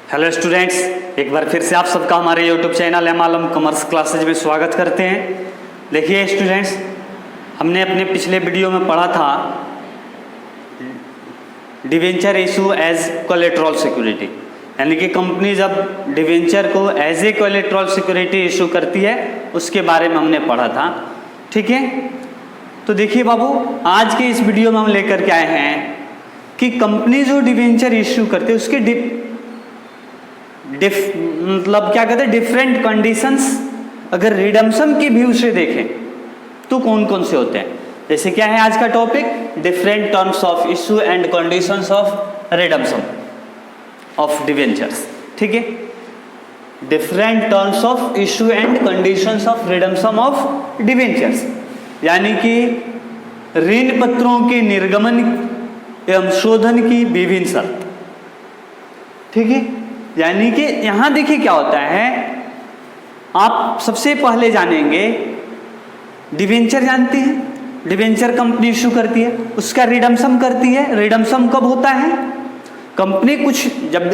Hello students, एक बार फिर से आप सबका हमारे यूट्यूब चैनल एम आलम कॉमर्स क्लासेज में स्वागत करते हैं। देखिए स्टूडेंट्स, हमने अपने पिछले वीडियो में पढ़ा था debenture issue as collateral security, यानी कि कंपनी जब डिवेंचर को as a collateral security issue करती है उसके बारे में हमने पढ़ा था। ठीक है, तो देखिए बाबू, आज के इस वीडियो में हम लेकर के आए हैं कि कंपनी जो डिवेंचर इशू करते हैं उसके मतलब क्या कहते हैं डिफरेंट कंडीशंस अगर रिडम्पशन के व्यू से देखें तो कौन कौन से होते हैं। जैसे क्या है आज का topic, different terms of issue and conditions of redemption of debentures. ठीक है, different terms of issue and conditions of redemption of debentures, यानी कि ऋण पत्रों के निर्गमन एवं शोधन की विभिन्न शर्त। ठीक है, यानी कि यहां देखिए क्या होता है, आप सबसे पहले जानेंगे डिवेंचर जानते हैं, डिवेंचर कंपनी इशू करती है, उसका रिडम्पशन करती है। रिडम्पशन कब होता है, कंपनी कुछ जब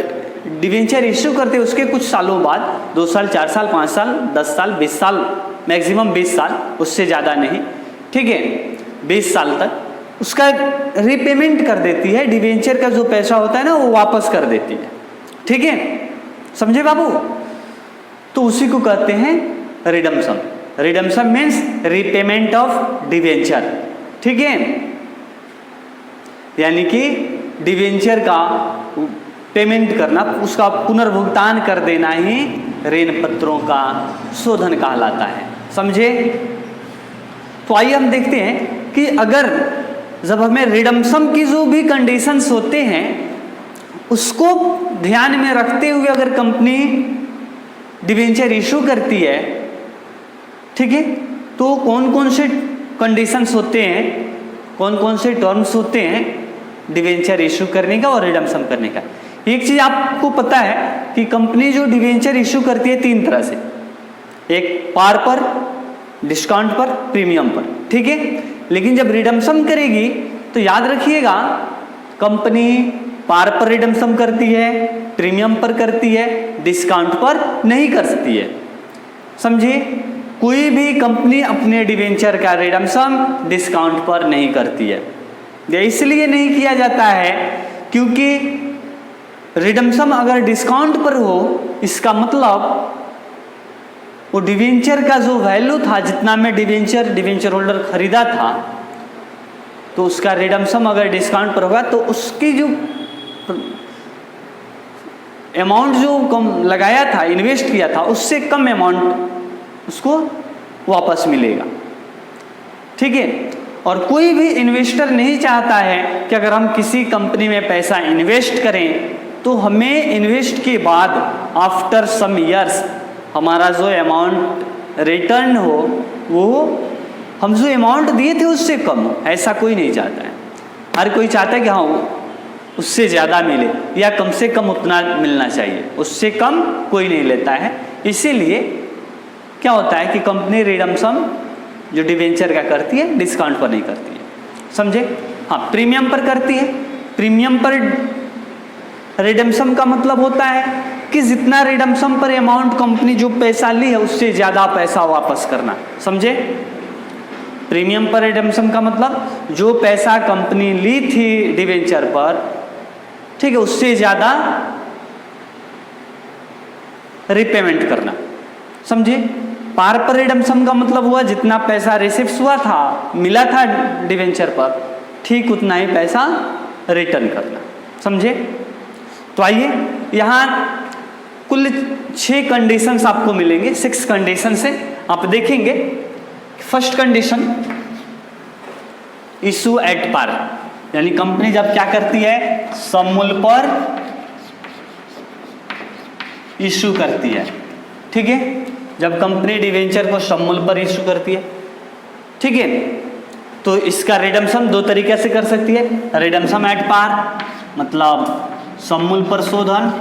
डिवेंचर इशू करते हैं उसके कुछ सालों बाद, 2 साल 4 साल 5 साल 10 साल 20 साल, मैक्सिमम 20 साल, उससे ज़्यादा नहीं। ठीक है, 20 साल तक उसका रीपेमेंट कर देती है, डिवेंचर का जो पैसा होता है ना वो वापस कर देती है। ठीक है, समझे बाबू, तो उसी को कहते हैं redemption. Redemption means repayment of debenture. ठीक है, यानी कि डिवेंचर का पेमेंट करना, उसका पुनर्भुगतान कर देना ही ऋण पत्रों का शोधन कहलाता है। समझे, तो आइए हम देखते हैं कि अगर जब हमें रिडम्पशन की जो भी कंडीशंस होते हैं उसको ध्यान में रखते हुए अगर कंपनी डिवेंचर इशू करती है, ठीक है, तो कौन कौन से कंडीशंस होते हैं, कौन कौन से टर्म्स होते हैं डिवेंचर इशू करने का और रिडम्पशन करने का। एक चीज़ आपको पता है कि कंपनी जो डिवेंचर इशू करती है 3 तरह से, एक पार पर, डिस्काउंट पर, प्रीमियम पर। ठीक है, लेकिन जब रिडम्पशन करेगी तो याद रखिएगा कंपनी पार पर रिडम्पशन करती है, प्रीमियम पर करती है, डिस्काउंट पर नहीं कर सकती है। समझे, कोई भी कंपनी अपने डिवेंचर का रिडम्पशन डिस्काउंट पर नहीं करती है। यह इसलिए नहीं किया जाता है क्योंकि रिडम्पशन अगर डिस्काउंट पर हो, इसका मतलब वो डिवेंचर का जो वैल्यू था, जितना में डिवेंचर होल्डर खरीदा था, तो उसका रिडम्पशन अगर डिस्काउंट पर होगा तो उसकी जो अमाउंट जो कम लगाया था, इन्वेस्ट किया था, उससे कम अमाउंट उसको वापस मिलेगा। ठीक है, और कोई भी इन्वेस्टर नहीं चाहता है कि अगर हम किसी कंपनी में पैसा इन्वेस्ट करें तो हमें इन्वेस्ट के बाद आफ्टर सम ईयर्स हमारा जो अमाउंट रिटर्न हो वो हम जो अमाउंट दिए थे उससे कम हो। ऐसा कोई नहीं चाहता है। हर कोई चाहता है कि हाँ उससे ज़्यादा मिले या कम से कम उतना मिलना चाहिए, उससे कम कोई नहीं लेता है। इसीलिए क्या होता है कि कंपनी रिडम्पशन जो डिवेंचर का करती है डिस्काउंट पर नहीं करती है। समझे, हाँ, प्रीमियम पर करती है। प्रीमियम पर रिडम्पशन का मतलब होता है कि जितना रिडम्पशन पर अमाउंट कंपनी जो पैसा ली है उससे ज़्यादा पैसा वापस करना। समझे, प्रीमियम पर रिडम्पशन का मतलब जो पैसा कंपनी ली थी डिवेंचर पर, ठीक है, उससे ज़्यादा रिपेमेंट करना। समझे, पार पर रिडम्पशन का मतलब हुआ जितना पैसा रिसीव्स हुआ था, मिला था डिवेंचर पर, ठीक उतना ही पैसा रिटर्न करना। समझे, तो आइए यहाँ कुल 6 कंडीशंस आपको मिलेंगे, 6 कंडीशन से आप देखेंगे। First condition, issue at par, यानी कंपनी जब क्या करती है, सममूल्य पर इशू करती है। ठीक है, जब कंपनी डिवेंचर को सममूल्य पर इशू करती है, ठीक है, तो इसका रिडम्पशन 2 तरीके से कर सकती है। रिडम्पशन एट पार मतलब सममूल्य पर शोधन,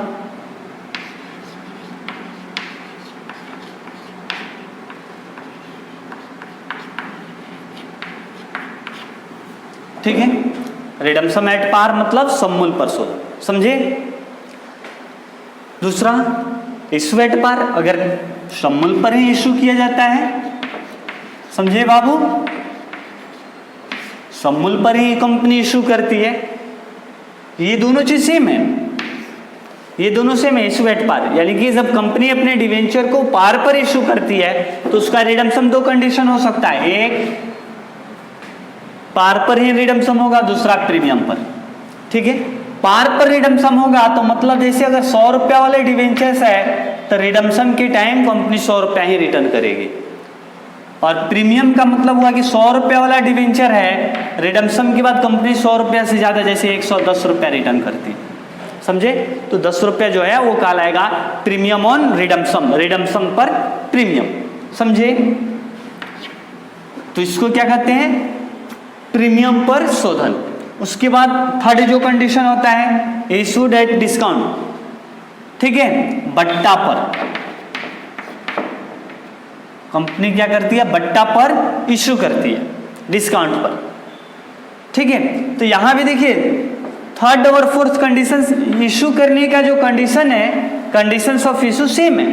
ठीक है, रिडम्पशन एट पार मतलब सममूल्य पर शोधन। समझे, दूसरा इशू एट पार, अगर सम्मूल पर ही इशू किया जाता है, समझे बाबू, सम्मूल पर ही कंपनी इशू करती है, ये दोनों चीज सेम है, ये दोनों सेम है, इशू एट पार। यानी कि जब कंपनी अपने डिवेंचर को पार पर इशू करती है तो उसका रिडम्पशन दो कंडीशन हो सकता है, एक पार पर ही रिडम्पशन होगा, दूसरा प्रीमियम पर। ठीक है, पार पर रिडम्पशन होगा तो मतलब जैसे अगर 100 रुपया वाले डिवेंचर्स है तो रिडम्पशन के टाइम कंपनी 100 रुपया ही रिटर्न करेगी, और प्रीमियम का मतलब हुआ कि 100 रुपया वाला डिवेंचर है, रिडम्पशन के बाद कंपनी 100 रुपया से ज़्यादा जैसे 110 रुपया रिटर्न करती है, समझे, तो 10 रुपया जो है वो कहलाएगा प्रीमियम ऑन रिडम्पशन, रिडम्पशन पर प्रीमियम, समझे। तो इसको क्या कहते हैं, प्रीमियम पर शोधन। उसके बाद थर्ड जो कंडीशन होता है इशूड एट डिस्काउंट, ठीक है, बट्टा पर कंपनी क्या करती है, बट्टा पर इशू करती है, डिस्काउंट पर। ठीक है, तो यहां भी देखिए थर्ड और फोर्थ कंडीशन, इशू करने का जो कंडीशन है, कंडीशंस ऑफ इशू सेम है,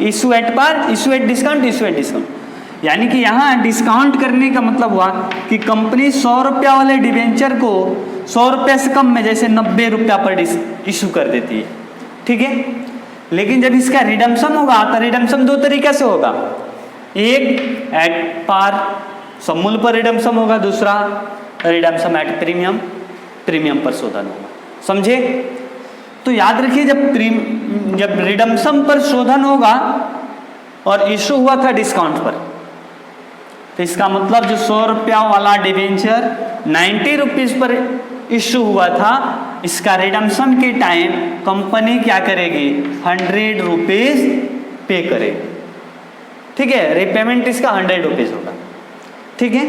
issue at par, issue at discount, issue at discount. यानी कि यहाँ डिस्काउंट करने का मतलब हुआ कि कंपनी 100 रुपया वाले डिवेंचर को 100 रुपये से कम में जैसे 90 रुपया पर इशू कर देती है, ठीक है। लेकिन जब इसका रिडम्पशन होगा तो रिडम्पशन दो तरीके से होगा, एक एट पार सम्मूल पर रिडम्पशन होगा, दूसरा रिडम्पशन एट प्रीमियम, प्रीमियम पर शोधन होगा, समझे। तो याद रखिए जब रिडम्पशन पर शोधन होगा और इशू हुआ था डिस्काउंट पर, तो इसका मतलब जो 100 रुपया वाला डिवेंचर 90 रुपीज पर इशू हुआ था, इसका रिडम्पशन के टाइम कंपनी क्या करेगी, 100 रुपीज पे करेगी, ठीक है, रिपेमेंट इसका 100 रुपीज होगा, ठीक है।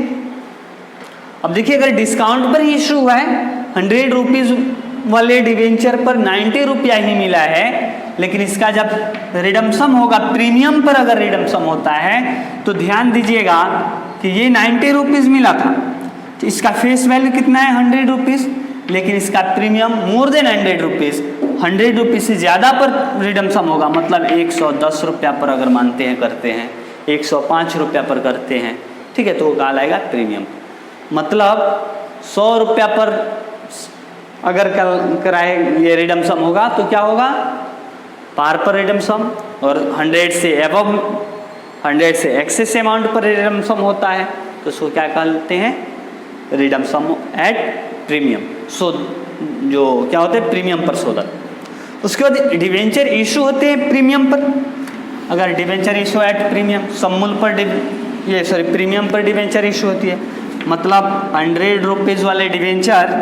अब देखिए अगर डिस्काउंट पर ही इशू हुआ है, 100 रुपीज वाले डिवेंचर पर 90 रुपया ही मिला है, लेकिन इसका जब रिडम्पशन होगा, प्रीमियम पर अगर रिडम्पशन होता है तो ध्यान दीजिएगा कि ये 90 रुपीज मिला था, तो इसका फेस वैल्यू कितना है, 100 रुपीज, लेकिन इसका premium more than 100 rupees, 100 rupees से ज़्यादा पर रिडम्पशन होगा, मतलब 110 रुपया पर अगर मानते हैं करते हैं, 105 रुपया पर करते हैं, ठीक है, तो वो कहा लाएगा प्रीमियम। मतलब 100 रुपया पर अगर कराए ये रिडम्पशन होगा तो क्या होगा, पार पर रिडम्पशन, और 100 से एबव, 100 से एक्सेस अमाउंट पर रिडम्पशन होता है तो उसको क्या कहते हैं, रिडम्पशन एट प्रीमियम, सो जो क्या होते हैं, प्रीमियम पर शोधन। उसके बाद डिवेंचर इशू होते हैं प्रीमियम पर, अगर डिवेंचर इशू एट प्रीमियम, सम्मूल पर प्रीमियम पर डिवेंचर इशू होती है, मतलब 100 रुपीज़ वाले डिवेंचर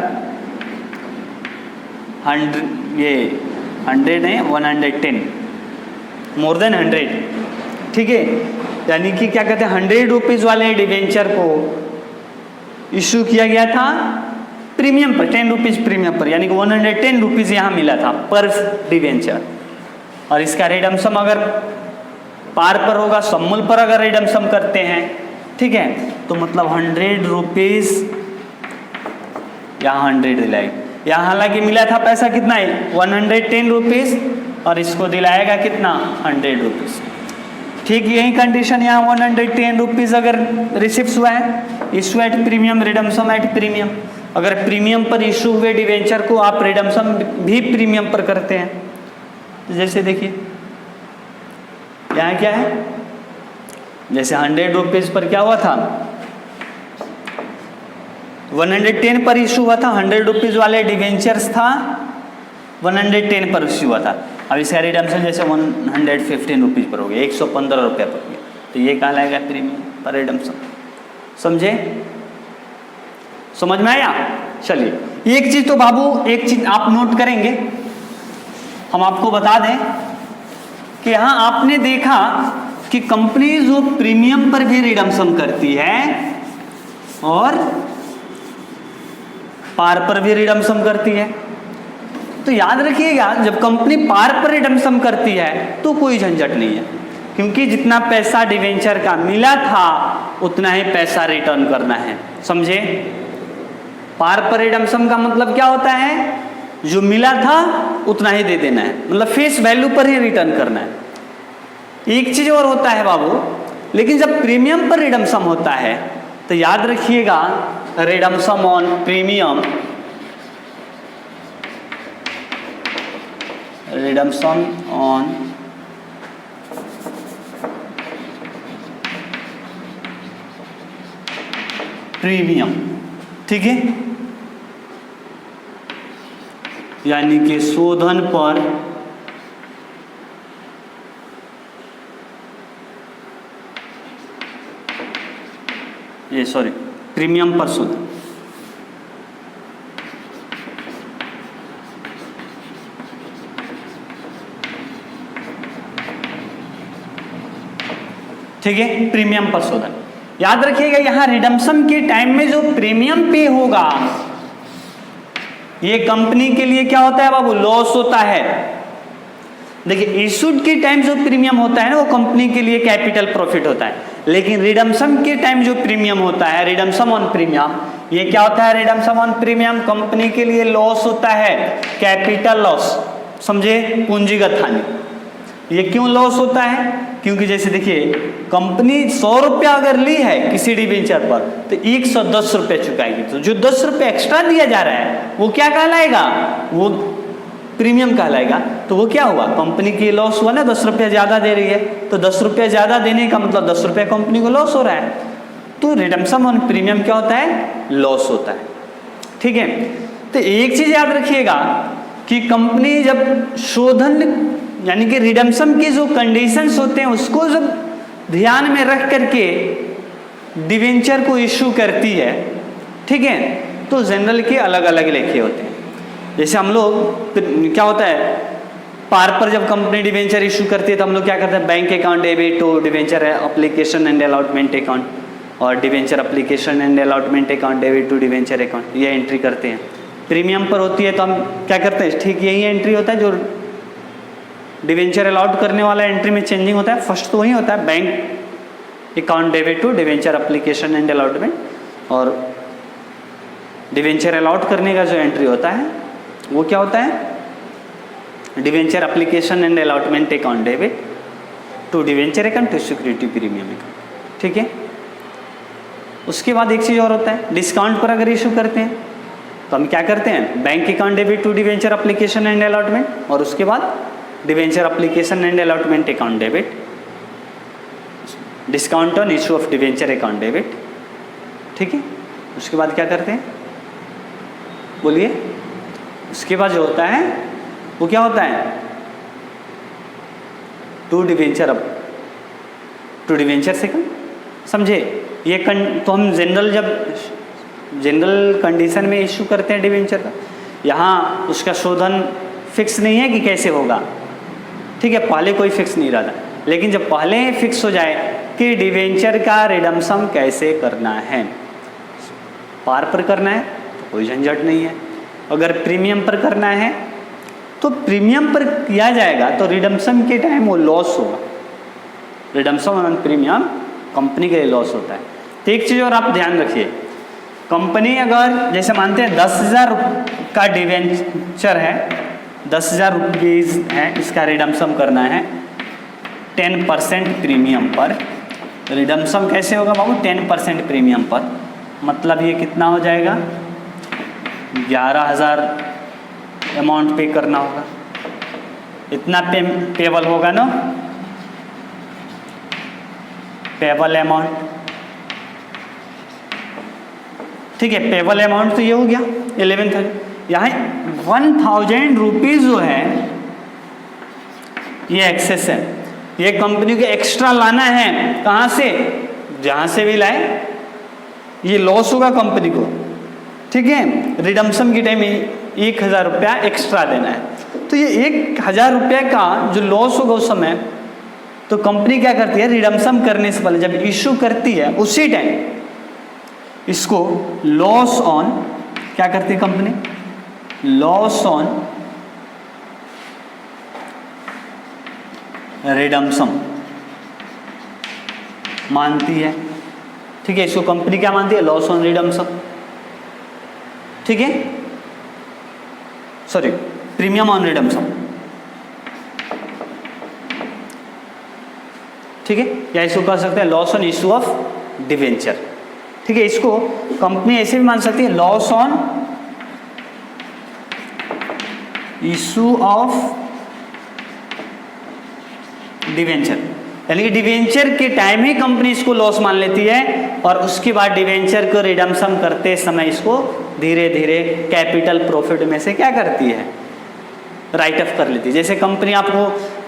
100 नहीं 110, मोर देन 100, ठीक है। यानी कि क्या कहते हैं, 100 रुपीज़ वाले डिवेंचर को इशू किया गया था प्रीमियम पर, 10 रुपीज़ प्रीमियम पर, यानी कि 110 रुपीज़ यहाँ मिला था पर डिवेंचर, और इसका रिडम्पशन अगर पार पर होगा, सम्मूल पर अगर रिडम्पशन करते हैं, ठीक है, तो मतलब 100 रुपीज़ यहाँ 100 दिलाएगी, यहाँ हालांकि मिला था पैसा कितना है, 110 रुपीज़, और इसको दिलाएगा कितना, 100 रुपीज़, ठीक। यही कंडीशन यहाँ 110 रुपीज़ अगर रिसिप्ट हुआ है, issue at premium, redemption at premium. अगर प्रीमियम पर इशू हुए डिवेंचर को आप रिडम्पशन भी प्रीमियम पर करते हैं, जैसे देखिए यहाँ क्या है, जैसे 100 रुपीज़ पर क्या हुआ था, 110 पर इशू हुआ था, 100 रुपीज़ वाले डिवेंचर्स था, 110 पर इशू हुआ था, अब इसका रिडम्पशन जैसे 115 रुपीज़ पर हो गया, 115 रुपये पर हो गया, तो ये कहा लाएगा प्रीमियम पर रिडम्पशन, समझे, समझ में आया। चलिए एक चीज़ तो बाबू, एक चीज़ आप नोट करेंगे, हम आपको बता दें कि यहाँ आपने देखा कि कंपनी जो प्रीमियम पर भी रिडम्पशन करती है और पार पर भी रिडम्पशन करती है, तो याद रखिएगा जब कंपनी पार पर रिडम्पशन करती है तो कोई झंझट नहीं है, क्योंकि जितना पैसा डिवेंचर का मिला था उतना ही पैसा रिटर्न करना है, समझे। पार पर रिडम्पशन का मतलब क्या होता है जो मिला था उतना ही दे देना है, मतलब फेस वैल्यू पर ही रिटर्न करना है। एक चीज और होता है बाबू, लेकिन जब प्रीमियम पर रिडम्पशन होता है तो याद रखिएगा, redemption on premium, redemption on premium, ठीक है, यानी कि शोधन पर प्रीमियम पर शोधन, ठीक है, प्रीमियम पर शोधन। याद रखिएगा यहां रिडम्पशन के टाइम में जो प्रीमियम पे होगा ये कंपनी के लिए क्या होता है बाबू, लॉस होता है। देखिए इशूड के टाइम जो प्रीमियम होता है ना वो कंपनी के लिए कैपिटल प्रॉफिट होता है, लेकिन रिडम्पशन के टाइम जो प्रीमियम होता है, रिडम्पशन ऑन प्रीमियम, ये क्या होता है, रिडम्पशन ऑन प्रीमियम कंपनी के लिए लॉस होता है, कैपिटल लॉस, समझे, पूंजीगत हानि। ये क्यों लॉस होता है, क्योंकि जैसे देखिए कंपनी 100 रुपया अगर ली है किसी डिबेंचर पर तो 110 रुपये चुकाएगी, तो जो 10 रुपये एक्स्ट्रा दिया जा रहा है वो क्या कहलाएगा, वो प्रीमियम कहलाएगा। तो वो क्या हुआ, कंपनी की लॉस हुआ ना, 10 रुपया ज़्यादा दे रही है, तो 10 रुपया ज़्यादा देने का मतलब 10 रुपया कंपनी को लॉस हो रहा है, तो रिडम्पशन ऑन प्रीमियम क्या होता है, लॉस होता है, ठीक है। तो एक चीज़ याद रखिएगा कि कंपनी जब शोधन यानी कि रिडम्पशन के जो कंडीशंस होते हैं उसको जब ध्यान में रख करके डिवेंचर को इशू करती है, ठीक है, तो जनरल के अलग अलग लेखे होते हैं। जैसे हम लोग क्या होता है, पार पर जब कंपनी डिवेंचर इशू करती है तो हम लोग क्या करते हैं, bank account debit to debenture application and allotment account, और debenture application and allotment account debit to debenture account, ये एंट्री करते हैं। प्रीमियम पर होती है तो हम क्या करते हैं, ठीक यही एंट्री होता है जो डिवेंचर अलॉट करने वाला एंट्री में चेंजिंग होता है, फर्स्ट तो वही होता है bank account debit to debenture application and allotment, और डिवेंचर अलॉट करने का जो एंट्री होता है वो क्या होता है, debenture application and allotment account debit to debenture account to security premium account, ठीक है। उसके बाद एक चीज़ और होता है, डिस्काउंट पर अगर इशू करते हैं तो हम क्या करते हैं, bank account debit to debenture application and allotment, और उसके बाद debenture application and allotment account debit, discount on issue of debenture account debit, ठीक है। उसके बाद क्या करते हैं, बोलिए, उसके बाद जो होता है वो क्या होता है, टू डिवेंचर सेकंड, समझे। ये तो हम जनरल कंडीशन में इशू करते हैं डिवेंचर का, यहाँ उसका शोधन फिक्स नहीं है कि कैसे होगा, ठीक है, पहले कोई फिक्स नहीं रहा था, लेकिन जब पहले फिक्स हो जाए कि डिवेंचर का रिडम्पशन कैसे करना है, पार पर करना है तो कोई झंझट नहीं है, अगर प्रीमियम पर करना है तो प्रीमियम पर किया जाएगा तो रिडम्पशन के टाइम वो लॉस होगा, रिडम्पशन ऑन प्रीमियम कंपनी के लिए लॉस होता है। तो एक चीज़ और आप ध्यान रखिए, कंपनी अगर जैसे मानते हैं 10,000 का डिवेंचर है, 10,000 रुपीज़ है, इसका रिडम्पशन करना है 10% प्रीमियम पर, रिडम्पशन कैसे होगा बाबू, 10% प्रीमियम पर, मतलब ये कितना हो जाएगा, 11,000 अमाउंट पे करना होगा, इतना पेबल होगा ना, पेबल अमाउंट, ठीक है, पेबल अमाउंट तो ये हो गया 11,000, यहाँ 1,000 रुपीज़ जो है ये एक्सेस है, ये कंपनी को एक्स्ट्रा लाना है, कहाँ से, जहाँ से भी लाए, ये लॉस होगा कंपनी को, ठीक है। रिडम्पशन के टाइम 1,000 रुपया एक्स्ट्रा देना है, तो ये 1,000 रुपये का जो लॉस होगा उस समय, तो कंपनी क्या करती है, रिडम्पशन करने से पहले जब इशू करती है उसी टाइम इसको लॉस ऑन क्या करती है कंपनी, लॉस ऑन रिडम्पशन मानती है, ठीक है, इसको कंपनी क्या मानती है, लॉस ऑन रिडम्पशन, ठीक है। सॉरी प्रीमियम ऑन रिडम्पशन, ठीक है, या इसको कह सकते हैं loss on issue of debenture, ठीक है। इसको कंपनी ऐसे भी मान सकती है loss on issue of debenture, यानी कि डिवेंचर के टाइम ही कंपनी इसको लॉस मान लेती है और उसके बाद डिवेंचर को रिडम्पशन करते समय इसको धीरे धीरे कैपिटल प्रॉफिट में से क्या करती है, राइट ऑफ कर लेती है। जैसे कंपनी, आपको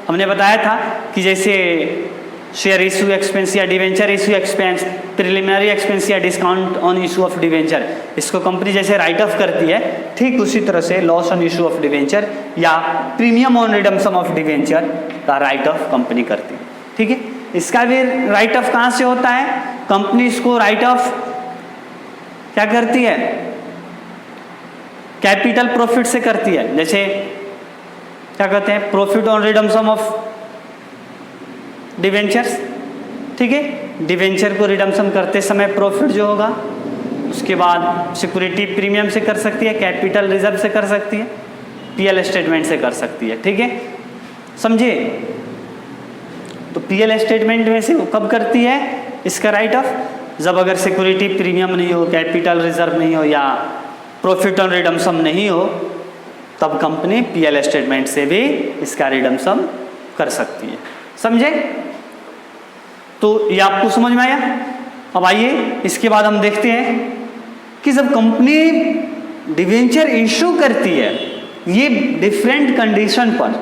हमने बताया था कि जैसे शेयर इशू एक्सपेंस या debenture issue expense, preliminary expense या discount on issue of debenture, इसको कंपनी जैसे राइट ऑफ करती है, ठीक उसी तरह से loss on issue of debenture या premium on redemption of debenture का राइट ऑफ कंपनी करती है, ठीक है। इसका भी राइट ऑफ कहाँ से होता है, कंपनी इसको राइट ऑफ क्या करती है, कैपिटल प्रॉफिट से करती है। जैसे क्या कहते हैं, profit on redemption of debentures, ठीक है। डिवेंचर को रिडम्पशन करते समय प्रॉफिट जो होगा, उसके बाद सिक्योरिटी प्रीमियम से कर सकती है, कैपिटल रिजर्व से कर सकती है, पीएल स्टेटमेंट से कर सकती है, ठीक है, समझे। तो पीएल स्टेटमेंट में से कब करती है इसका राइट ऑफ, जब अगर सिक्योरिटी प्रीमियम नहीं हो, कैपिटल रिजर्व नहीं हो या प्रॉफिट ऑन रिडम्पशन नहीं हो, तब कंपनी पीएल स्टेटमेंट से भी इसका रिडम्पशन कर सकती है, समझे। तो ये आपको समझ में आया। अब आइए इसके बाद हम देखते हैं कि जब कंपनी डिवेंचर इशू करती है ये डिफरेंट कंडीशन पर,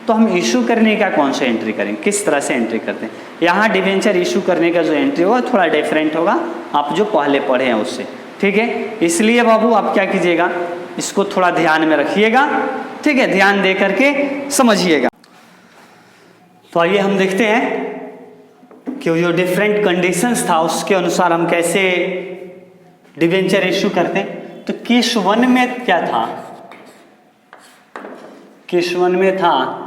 तो हम इशू करने का कौन सा एंट्री करेंगे, किस तरह से एंट्री करते हैं। यहाँ डिवेंचर इशू करने का जो एंट्री होगा थोड़ा डिफरेंट होगा आप जो पहले पढ़े हैं उससे, ठीक है। इसलिए बाबू आप क्या कीजिएगा, इसको थोड़ा ध्यान में रखिएगा, ठीक है, ध्यान दे करके समझिएगा। तो आइए हम देखते हैं कि जो डिफरेंट कंडीशंस था उसके अनुसार हम कैसे डिवेंचर इशू करते हैं। तो केस 1 में क्या था, केस 1 में था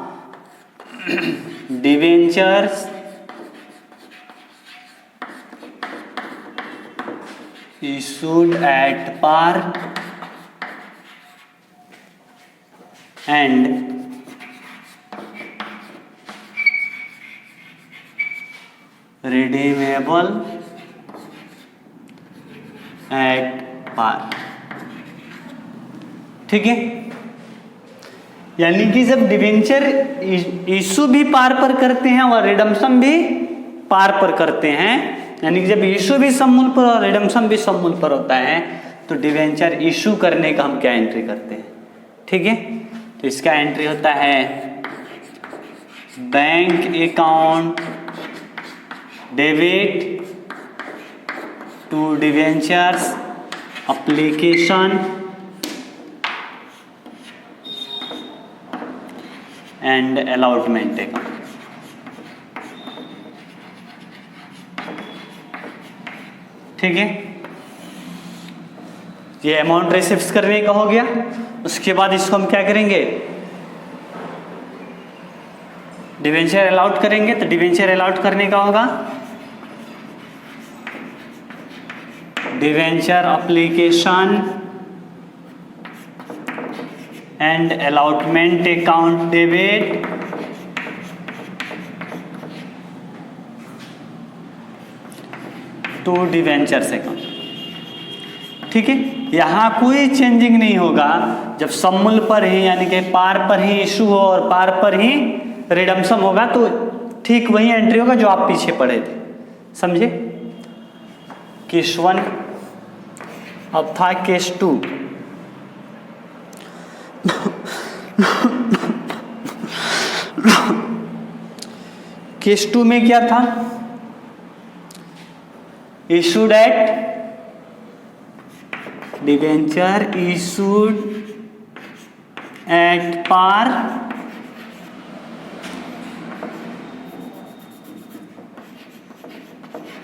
debentures issued at par and redeemable at par, ठीक है। यानी कि जब डिवेंचर इशू भी पार पर करते हैं और रिडम्पशन भी पार पर करते हैं, यानी कि जब इशू भी सममूल पर और रिडम्पशन भी सममूल पर होता है, तो डिवेंचर इशू करने का हम क्या एंट्री करते हैं, ठीक है। तो इसका एंट्री होता है bank account debit to debentures application and allotment account, ठीक है। ये अमाउंट रिसीव्स करने का हो गया। उसके बाद इसको हम क्या करेंगे, डिवेंचर अलाउट करेंगे। तो डिवेंचर अलाउट करने का होगा debenture application and allotment account debit to debentures account, ठीक है। यहाँ कोई चेंजिंग नहीं होगा, जब सममूल पर ही यानी कि पार पर ही इशू हो और पार पर ही रिडम्पशन होगा, तो ठीक वही एंट्री होगा जो आप पीछे पढ़े थे, समझे। केस 1, अब था केस 2। केस 2 में क्या था, issued at debenture issued at par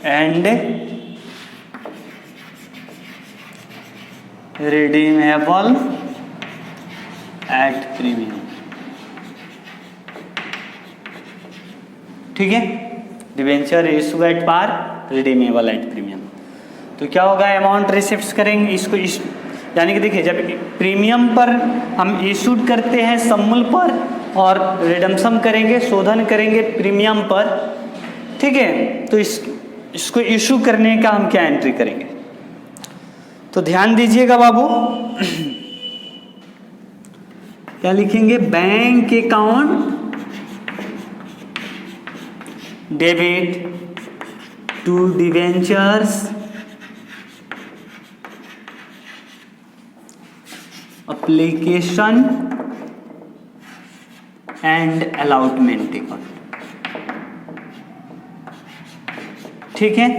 and redeemable at premium, ठीक है। Debenture issue at par, redeemable at premium. तो क्या होगा, अमाउंट रिसिप्ट करेंगे, यानी कि देखिए जब प्रीमियम पर हम इशूड करते हैं सम्मूल पर और रिडम्पशन करेंगे, शोधन करेंगे प्रीमियम पर, ठीक है, तो इसको इशू करने का हम क्या एंट्री करेंगे। तो ध्यान दीजिएगा बाबू, क्या लिखेंगे, bank account debit to debentures application and allotment account, ठीक है,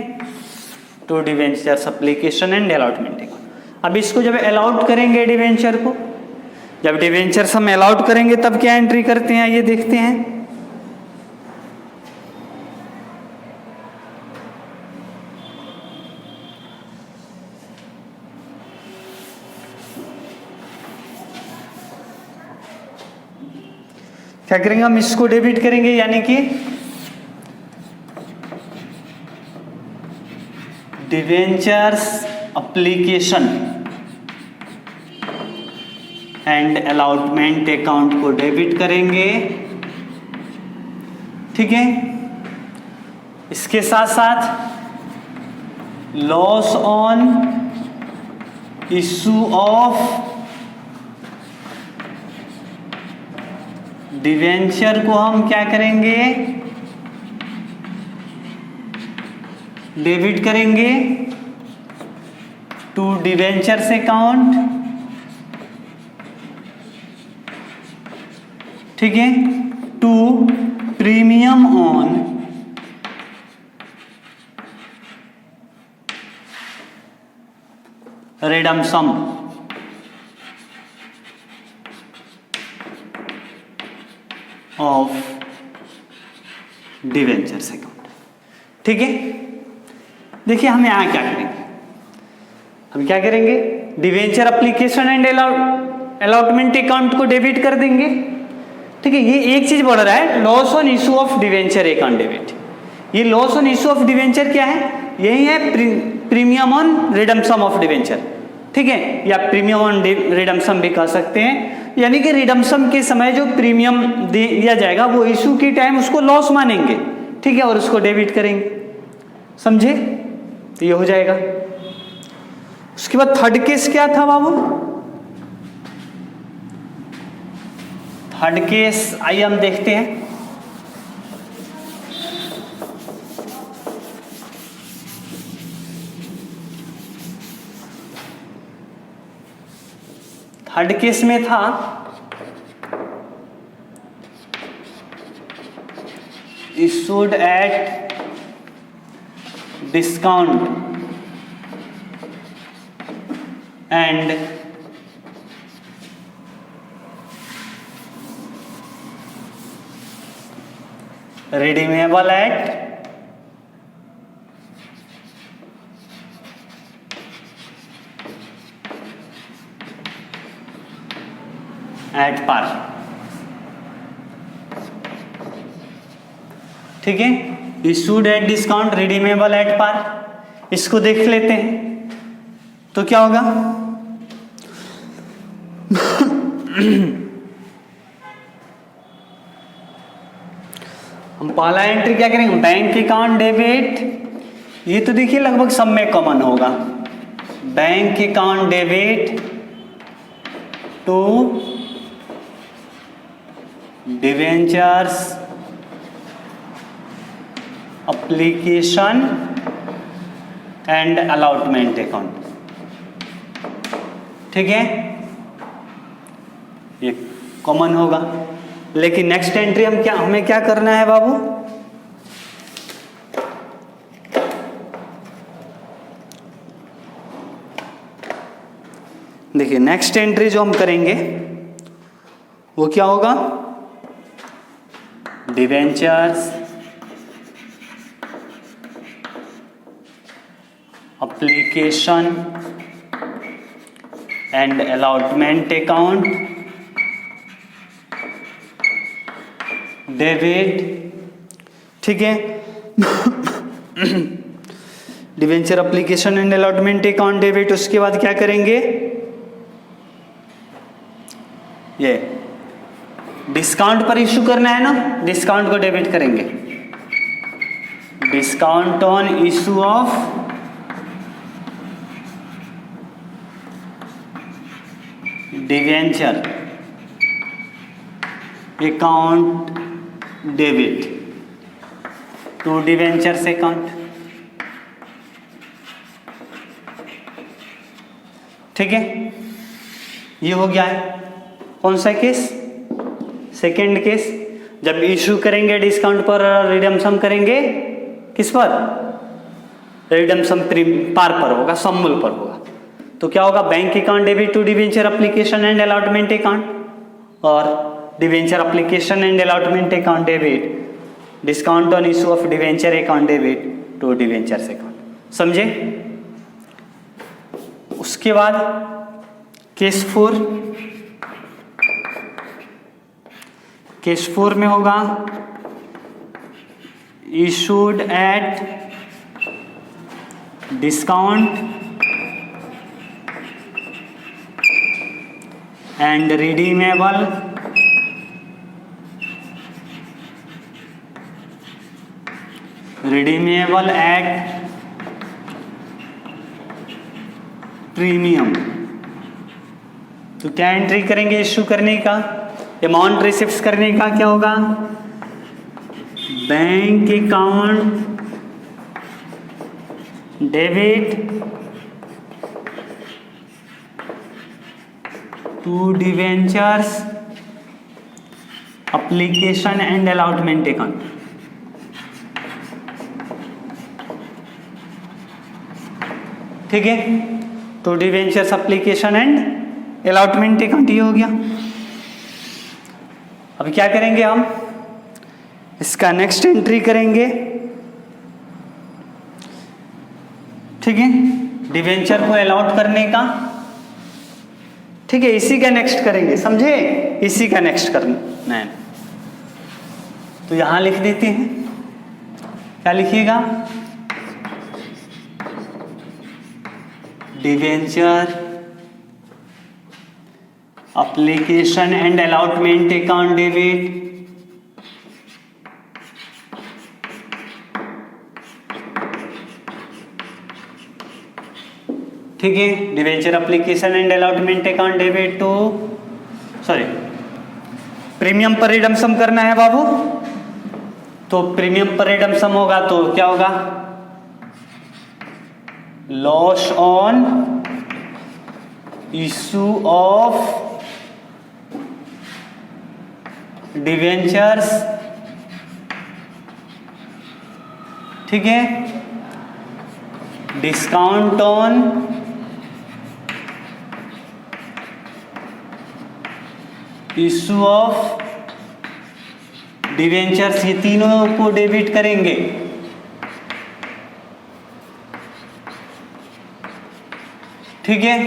to debentures application and allotment account. अब इसको जब अलाउट करेंगे डिवेंचर को, जब डिवेंचर्स हम अलाउट करेंगे तब क्या एंट्री करते हैं, ये देखते हैं। क्या करेंगे, हम इसको डेबिट करेंगे, यानी कि debentures application and allotment account को डेबिट करेंगे, ठीक है। इसके साथ साथ loss on issue of debenture को हम क्या करेंगे, डेबिट करेंगे टू डिवेंचर्स अकाउंट, ठीक है, to premium on redemption of debentures account, ठीक है। देखिए हम यहां क्या करेंगे, हम क्या करेंगे, debenture application and allotment account को डेबिट कर देंगे, ठीक है। ये एक चीज बोल रहा है, loss on issue of debenture account debit. ये loss on issue of debenture क्या है, यही है premium on redemption of debenture, ठीक है, या प्रीमियम ऑन रिडम्पशन भी कह सकते हैं। यानी कि रिडम्पशन के समय जो प्रीमियम दिया जाएगा वो इशू के टाइम उसको लॉस मानेंगे, ठीक है, और उसको डेबिट करेंगे, समझे। तो ये हो जाएगा। उसके बाद थर्ड केस क्या था बाबू, थर्ड केस आइए हम देखते हैं। थर्ड केस में था issued at discount and redeemable at par, ठीक है, issued at discount, redeemable at par. इसको देख लेते हैं तो क्या होगा, हम पहला एंट्री क्या करेंगे, बैंक अकाउंट डेबिट, ये तो देखिए लगभग सब में कॉमन होगा, bank account debit to debentures application and allotment account, ठीक है, ये कॉमन होगा। लेकिन नेक्स्ट एंट्री हमें क्या करना है बाबू, देखिए नेक्स्ट एंट्री जो हम करेंगे वो क्या होगा, debentures application and allotment account debit, ठीक है, debenture application and allotment account debit. उसके बाद क्या करेंगे, ये डिस्काउंट पर इशू करना है ना, डिस्काउंट को डेबिट करेंगे, discount on issue of debenture account debit to debentures account. ठीक है, ये हो गया है कौन सा केस, सेकेंड केस। जब इशू करेंगे डिस्काउंट पर और रिडम्पशन करेंगे किस पर, रिडम्पशन पार पर होगा, सम्मूल पर होगा। तो क्या होगा, bank account debit to debenture application and allotment account, और debenture application and allotment account debit discount on issue of debenture account debit to debentures account. समझे। उसके बाद केस 4, केस 4 में होगा issued at discount and redeemable at premium. तो क्या entry करेंगे issue करने का, अमाउंट रिसिप्ट करने का क्या होगा, bank account debit to debentures application and allotment account. ठीक है, to debentures application and allotment account ये हो गया। अब क्या करेंगे हम, इसका नेक्स्ट एंट्री करेंगे। ठीक है, डिवेंचर को अलॉट करने का। ठीक है, इसी का नेक्स्ट करेंगे, समझे, इसी का नेक्स्ट करना है। तो यहां लिख देते हैं, क्या लिखिएगा, debenture application and allotment account debit ठीक है, debenture application and allotment account debit to premium पर रिडम्पशन करना है बाबू। तो प्रीमियम पर रिडम्पशन होगा तो क्या होगा, loss on issue of debentures. ठीक है, discount on issue of debentures, ये तीनों को डेबिट करेंगे। ठीक है,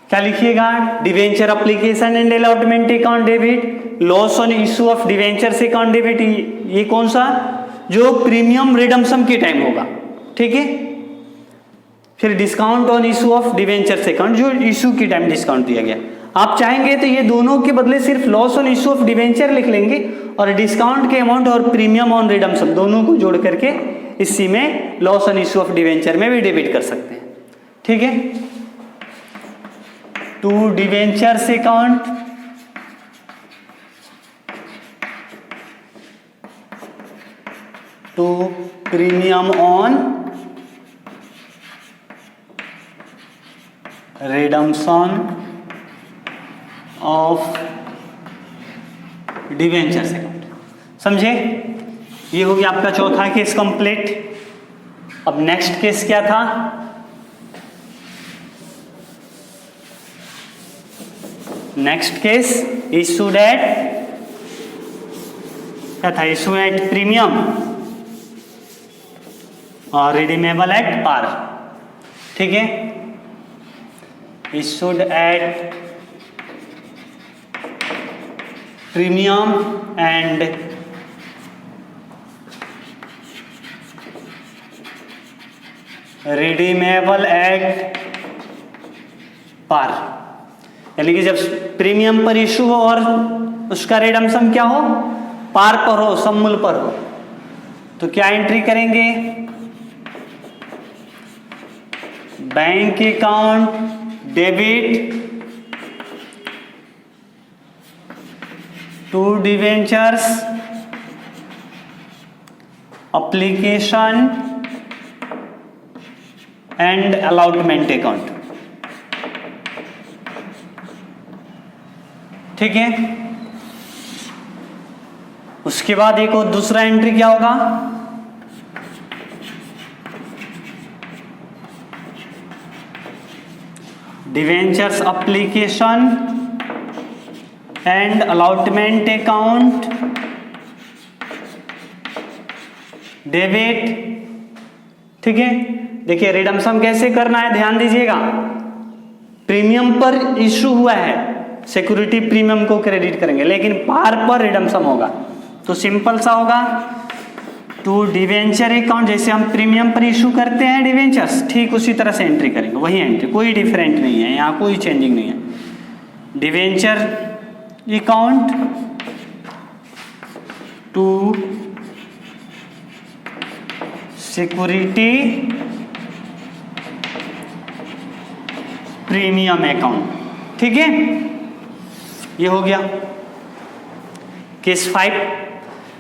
क्या लिखिएगा, debenture application and allotment account debit, loss on issue of debentures account debit, ये कौन सा, जो प्रीमियम रिडम्पशन के टाइम होगा। ठीक है, फिर discount on issue of debentures account, जो इशू के टाइम डिस्काउंट दिया गया। आप चाहेंगे तो ये दोनों के बदले सिर्फ loss on issue of debenture लिख लेंगे और डिस्काउंट के अमाउंट और प्रीमियम ऑन रिडम्पशन दोनों को जोड़ करके इसी में loss on issue of debenture में भी डेबिट कर सकते हैं। ठीक है, to debentures account to premium on redemption of debentures account. समझे, ये हो गया आपका चौथा केस कंप्लीट। अब नेक्स्ट केस क्या था, नेक्स्ट केस इशूड एट, क्या था, इशू एट प्रीमियम और रिडीमेबल एट पार। ठीक है, issued at premium and redeemable at par. यानी कि जब प्रीमियम पर इशू हो और उसका रिडम्पशन क्या हो, पार पर हो, सममूल पर हो, तो क्या एंट्री करेंगे, bank account debit to debentures application and allotment account. ठीक है, उसके बाद एक और दूसरा एंट्री क्या होगा, debentures application and allotment account debit. ठीक है, देखिए रिडम्पशन कैसे करना है, ध्यान दीजिएगा। प्रीमियम पर इशू हुआ है, सिक्योरिटी प्रीमियम को क्रेडिट करेंगे, लेकिन पार पर रिडम्पशन होगा तो सिंपल सा होगा, टू डिवेंचर अकाउंट, जैसे हम प्रीमियम पर इशू करते हैं डिवेंचर्स, ठीक उसी तरह से एंट्री करेंगे, वही एंट्री, कोई डिफरेंट नहीं है, यहाँ कोई चेंजिंग नहीं है। Debenture account to security premium account. ठीक है, ये हो गया केस 5,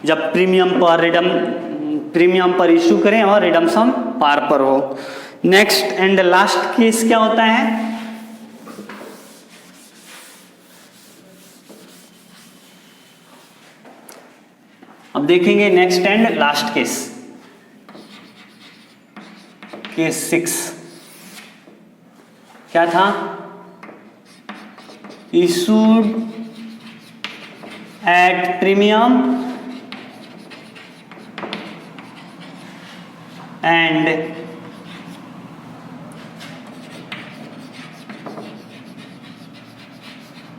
जब प्रीमियम पर इशू करें और रिडम्पशन पार पर हो। नेक्स्ट एंड लास्ट केस क्या होता है, अब देखेंगे next and last case, case 6 क्या था, issued at premium and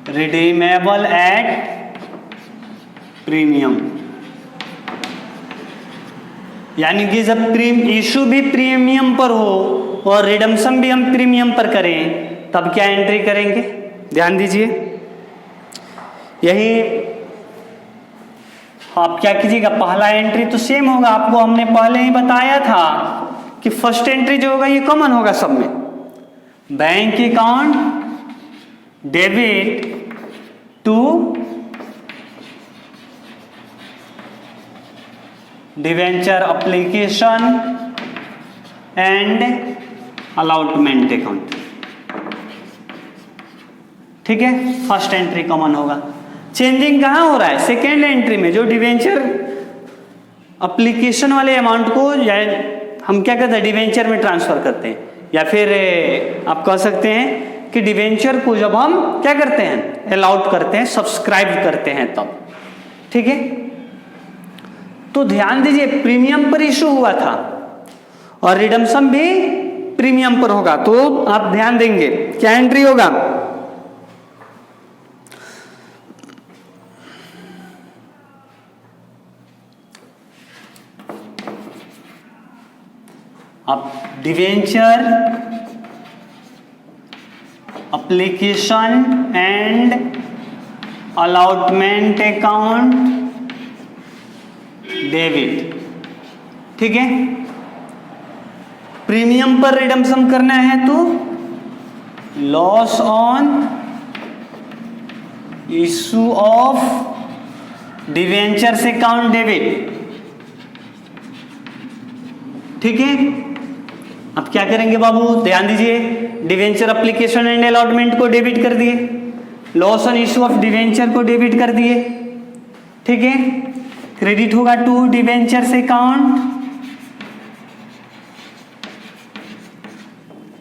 redeemable at premium. यानी कि जब इशू भी प्रीमियम पर हो और रिडम्पशन भी हम प्रीमियम पर करें, तब क्या एंट्री करेंगे, ध्यान दीजिए। यही आप क्या कीजिएगा, पहला एंट्री तो सेम होगा, आपको हमने पहले ही बताया था कि फर्स्ट एंट्री जो होगा ये कॉमन होगा सब में, bank account debit to debenture application and allotment account. ठीक है, फर्स्ट एंट्री कॉमन होगा। चेंजिंग कहाँ हो रहा है, सेकेंड एंट्री में, जो डिवेंचर एप्लीकेशन वाले अमाउंट को या हम क्या करते हैं, डिवेंचर में ट्रांसफर करते हैं, या फिर आप कह सकते हैं कि डिवेंचर को जब हम क्या करते हैं, अलाउट करते हैं, सब्सक्राइब करते हैं तब। ठीक है, तो ध्यान दीजिए, प्रीमियम पर इशू हुआ था और रिडम्पशन भी प्रीमियम पर होगा, तो आप ध्यान देंगे क्या एंट्री होगा, अब debenture application and allotment account debit. ठीक है, प्रीमियम पर रिडम्पशन करना है तो loss on issue of debentures account debit. ठीक है, अब क्या करेंगे बाबू, ध्यान दीजिए, डिवेंचर एप्लीकेशन एंड अलॉटमेंट को डेबिट कर दिए, loss on issue of debenture को डेबिट कर दिए। ठीक है, क्रेडिट होगा टू डिवेंचर्स अकाउंट,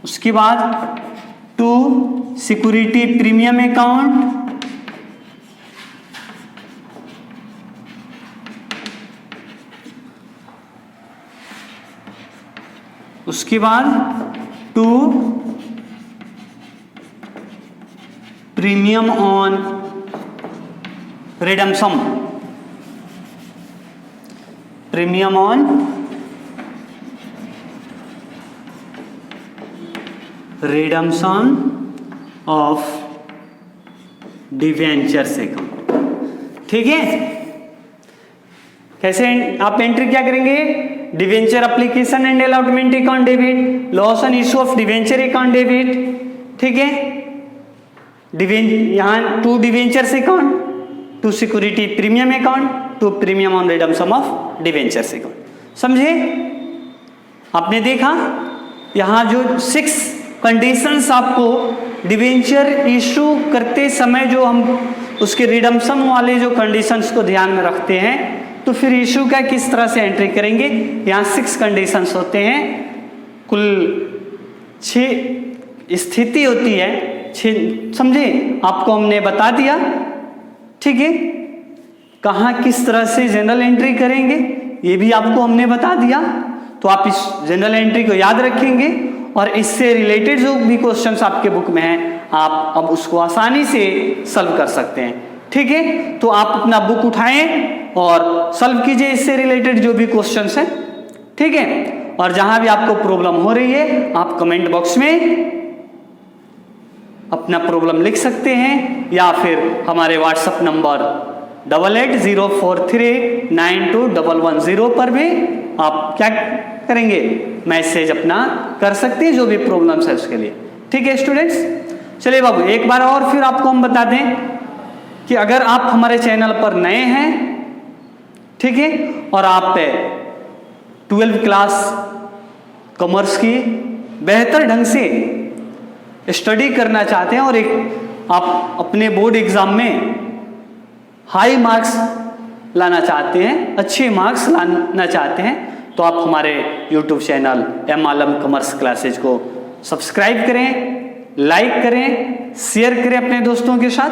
उसके बाद टू सिक्योरिटी प्रीमियम अकाउंट, उसके बाद to premium on redemption, premium on redemption of debenture से कम। ठीक है, कैसे आप एंट्री क्या करेंगे? Debenture application and allotment account debit, loss and issue of debenture account debit. ठीक है, यहाँ to debenture account, to security premium account, to premium on redemption of debenture account. समझे? आपने देखा यहाँ जो 6 कंडीशंस आपको डिवेंचर इशू करते समय जो हम उसके रिडम्पशन वाले जो कंडीशंस को ध्यान में रखते हैं, तो फिर इशू का किस तरह से एंट्री करेंगे। यहाँ 6 कंडीशंस होते हैं, कुल 6 स्थिति होती है, 6। समझे? आपको हमने बता दिया। ठीक है, कहाँ किस तरह से जनरल एंट्री करेंगे ये भी आपको हमने बता दिया। तो आप इस जनरल एंट्री को याद रखेंगे और इससे रिलेटेड जो भी क्वेश्चंस आपके बुक में हैं, आप अब उसको आसानी से सॉल्व कर सकते हैं। ठीक है, तो आप अपना बुक उठाएं और सॉल्व कीजिए इससे रिलेटेड जो भी क्वेश्चंस हैं। ठीक है, और जहां भी आपको प्रॉब्लम हो रही है, आप कमेंट बॉक्स में अपना प्रॉब्लम लिख सकते हैं या फिर हमारे व्हाट्सएप नंबर 8804392110 पर भी आप क्या करेंगे, मैसेज अपना कर सकते हैं जो भी प्रॉब्लम्स है उसके लिए। ठीक है स्टूडेंट्स, चलिए बाबू एक बार और फिर आपको हम बता दें कि अगर आप हमारे चैनल पर नए हैं, ठीक है, और आप 12वीं क्लास कॉमर्स की बेहतर ढंग से स्टडी करना चाहते हैं और एक आप अपने बोर्ड एग्जाम में हाई मार्क्स लाना चाहते हैं, अच्छे मार्क्स लाना चाहते हैं, तो आप हमारे YouTube चैनल एम आलम कॉमर्स क्लासेज को सब्सक्राइब करें, लाइक करें, शेयर करें अपने दोस्तों के साथ।